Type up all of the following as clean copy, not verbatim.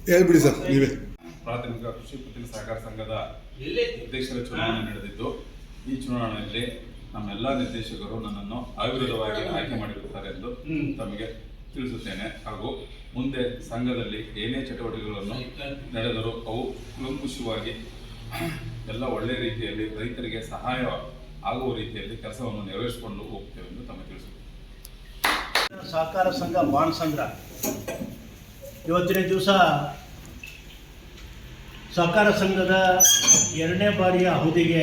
ಹೇಳ್ಬಿಡಿ ಸರ್ ನೀವೇ. ಪ್ರಾಥಮಿಕ ಕೃಷಿ ಪತ್ತಿನ ಸಹಕಾರ ಸಂಘದ ಅಧ್ಯಕ್ಷರ ಚುನಾವಣೆ ನಡೆದಿದ್ದು, ಈ ಚುನಾವಣೆಯಲ್ಲಿ ನಮ್ಮೆಲ್ಲ ನಿರ್ದೇಶಕರು ನನ್ನನ್ನು ಅವಿರೋಧವಾಗಿ ಆಯ್ಕೆ ಮಾಡಿರುತ್ತಾರೆ ಎಂದು ತಮಗೆ ತಿಳಿಸುತ್ತೇನೆ. ಹಾಗೂ ಮುಂದೆ ಸಂಘದಲ್ಲಿ ಏನೇ ಚಟುವಟಿಕೆಗಳನ್ನು ನಡೆದರೂ ಅವು ಕುಲಂಕುಷವಾಗಿ ಎಲ್ಲ ಒಳ್ಳೆಯ ರೀತಿಯಲ್ಲಿ ರೈತರಿಗೆ ಸಹಾಯ ಆಗುವ ರೀತಿಯಲ್ಲಿ ಕೆಲಸವನ್ನು ನೆರವೇರಿಸಿಕೊಂಡು ಹೋಗ್ತೇವೆ ಎಂದು ತಮಗೆ ತಿಳಿಸುತ್ತೇನೆ. ಸಹಕಾರ ಸಂಘ ಬಾಂಡ್ ಸಂಗ್ರಹ ಇವತ್ತಿನ ದಿವಸ ಸಹಕಾರ ಸಂಘದ 2ನೇ ಬಾರಿಯ ಅವಧಿಗೆ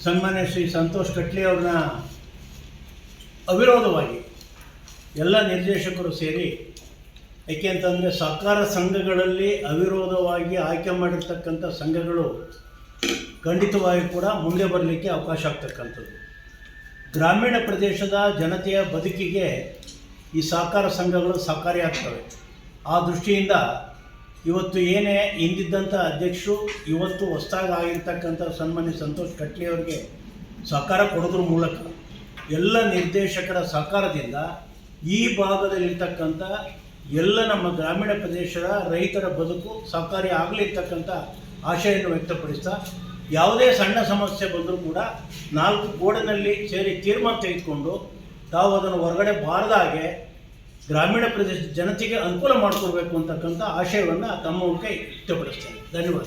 ಸನ್ಮಾನ್ಯ ಶ್ರೀ ಸಂತೋಷ್ ಕಟ್ಲಿ ಅವ್ರನ್ನ ಅವಿರೋಧವಾಗಿ ಎಲ್ಲ ನಿರ್ದೇಶಕರು ಸೇರಿ, ಏಕೆ ಅಂತಂದರೆ ಸಹಕಾರ ಸಂಘಗಳಲ್ಲಿ ಅವಿರೋಧವಾಗಿ ಆಯ್ಕೆ ಮಾಡಿರ್ತಕ್ಕಂಥ ಸಂಘಗಳು ಖಂಡಿತವಾಗಿ ಕೂಡ ಮುಂದೆ ಬರಲಿಕ್ಕೆ ಅವಕಾಶ ಆಗ್ತಕ್ಕಂಥದ್ದು. ಗ್ರಾಮೀಣ ಪ್ರದೇಶದ ಜನತೆಯ ಬದುಕಿಗೆ ಈ ಸಹಕಾರ ಸಂಘಗಳು ಸಹಕಾರಿಯಾಗ್ತವೆ. ಆ ದೃಷ್ಟಿಯಿಂದ ಇವತ್ತು ಏನೇ ಹಿಂದಿದ್ದಂಥ ಅಧ್ಯಕ್ಷರು ಇವತ್ತು ಹೊಸದಾಗಿ ಆಗಿರ್ತಕ್ಕಂಥ ಸನ್ಮಾನ್ಯ ಸಂತೋಷ್ ಕಟ್ಲಿ ಅವರಿಗೆ ಸಹಕಾರ ಕೊಡೋದ್ರ ಮೂಲಕ ಎಲ್ಲ ನಿರ್ದೇಶಕರ ಸಹಕಾರದಿಂದ ಈ ಭಾಗದಲ್ಲಿರ್ತಕ್ಕಂಥ ಎಲ್ಲ ನಮ್ಮ ಗ್ರಾಮೀಣ ಪ್ರದೇಶದ ರೈತರ ಬದುಕು ಸಹಕಾರಿ ಆಗಲಿರ್ತಕ್ಕಂಥ ಆಶೆಯನ್ನು ವ್ಯಕ್ತಪಡಿಸ್ತಾ, ಯಾವುದೇ ಸಣ್ಣ ಸಮಸ್ಯೆ ಬಂದರೂ ಕೂಡ 4 ಗೋಡೆನಲ್ಲಿ ಸೇರಿ ತೀರ್ಮಾನ ತೆಗೆದುಕೊಂಡು ತಾವು ಅದನ್ನು ಹೊರಗಡೆ ಬಾರದ ಹಾಗೆ ಗ್ರಾಮೀಣ ಪ್ರದೇಶದ ಜನತೆಗೆ ಅನುಕೂಲ ಮಾಡಿಕೊಡ್ಬೇಕು ಅಂತಕ್ಕಂಥ ಆಶಯವನ್ನು ತಮ್ಮ ಮೂಲಕ ವ್ಯಕ್ತಪಡಿಸ್ತೇನೆ. ಧನ್ಯವಾದ.